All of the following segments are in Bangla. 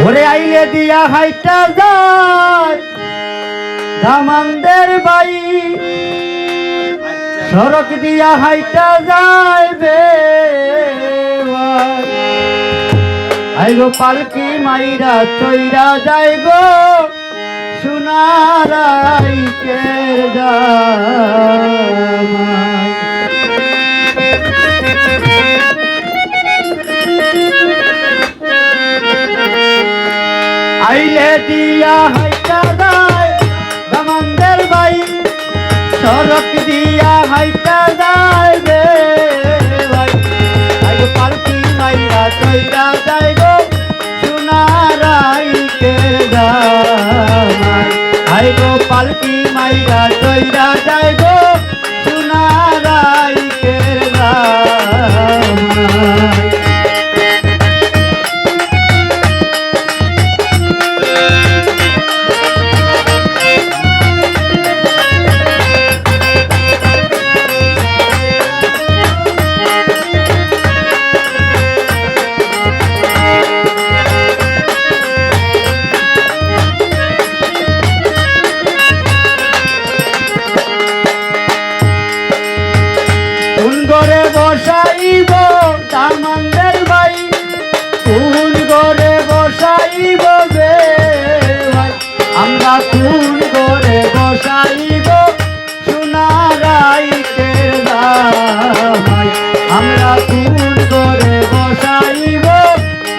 ওরে আইলে দিয়া হাইটা যায় দামানদের বাই সড়ক দিয়া হাইটা যায় আইগো পালকি মাইরা চইরা যায় গো সোনারাইকের জামাই। আইলে দিয়া হাইটা যায় দামানদের বাই সড়ক দিয়া হাইটা যায় রে ভাই আইগো পালকি মাইরা চইরা যায় গো সোনারাইকের জামাই। আইগো পালকি মাইরা চইরা যায় গো সোনারাইকের জামাই। ঘরে বসাইব দামানদের ভাই কোন ঘরে বসাইব বে ভাই আমরা কোন ঘরে বসাইব সোনারাইকের জামাই। আমরা কোন ঘরে বসাইব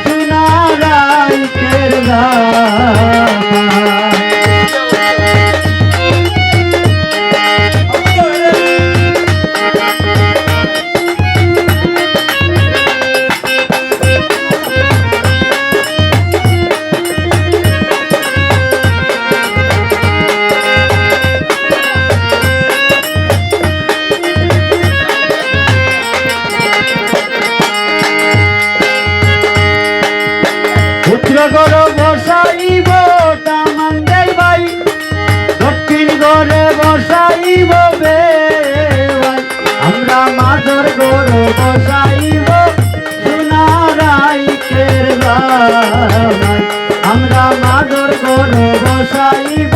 সোনারাইকের জামাই। উত্তর ঘরে বসাইব দামানদের ভাই দক্ষিণ ঘরে বসাইব বে ভাই আমরা মাদর ঘরে বসাইব সোনারাইকের জামাই। আমরা মাদর ঘরে বসাইব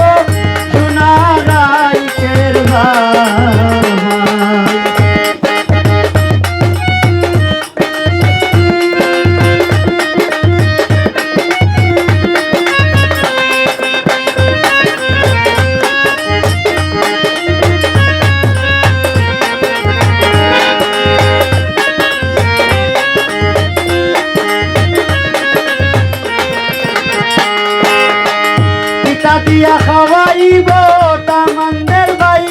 সোনারাইকের জামাই। পিতা দিয়া খাওয়াইব দামানদের ভাই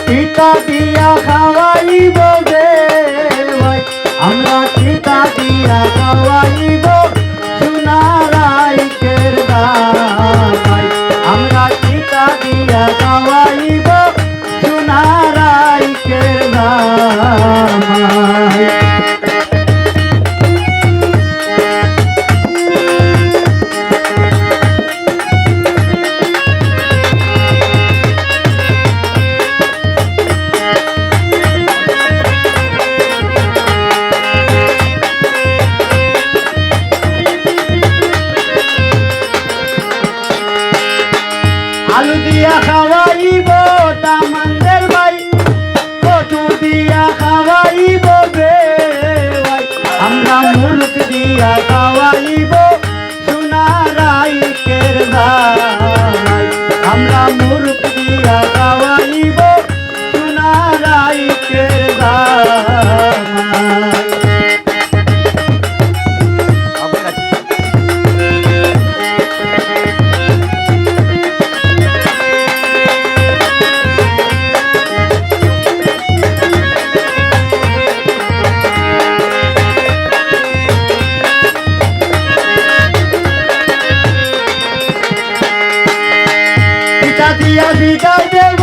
পিতা দিয়া খাওয়াইব রে ভাই আমরা পিতা দিয়া খাওয়াইব সোনারাইকের জামাই। আমরা পিতা দিয়া খাওয়াইব সোনারাইকের জামাই। আলু দিয়া খাওয়াইব দামানদের ভাই কচু দিয়া খাওয়াইব বে ভাই আমরা মুলুক দিয়া খাওয়াইব সোনারাইকের জামাই। আমরা মুলুক দিয়া খাওয়াইব সোনারাইকের জামাই। পিতা দিয়া বিদায় দেব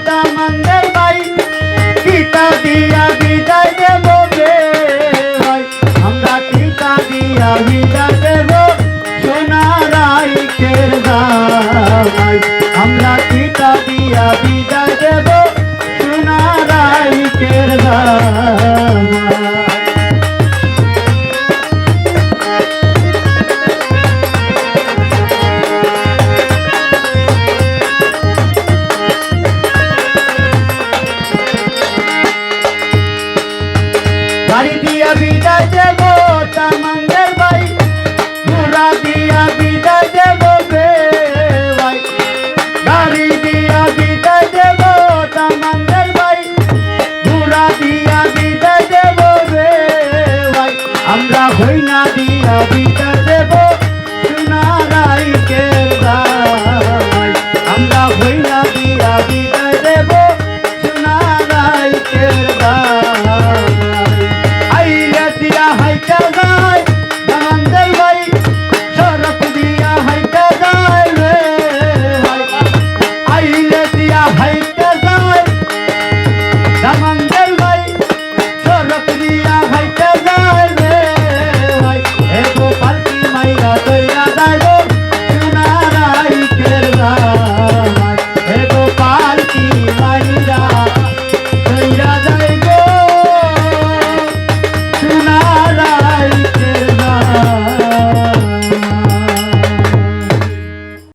দামানদের ভাই পিতা দিয়া বিদায় দেব রে ভাই আমরা পিতা দিয়া বিদায় দেব সোনারাইকের জামাই। আমরা পিতা দিয়া বিদায় দেব সোনারাইকের জামাই। চইরা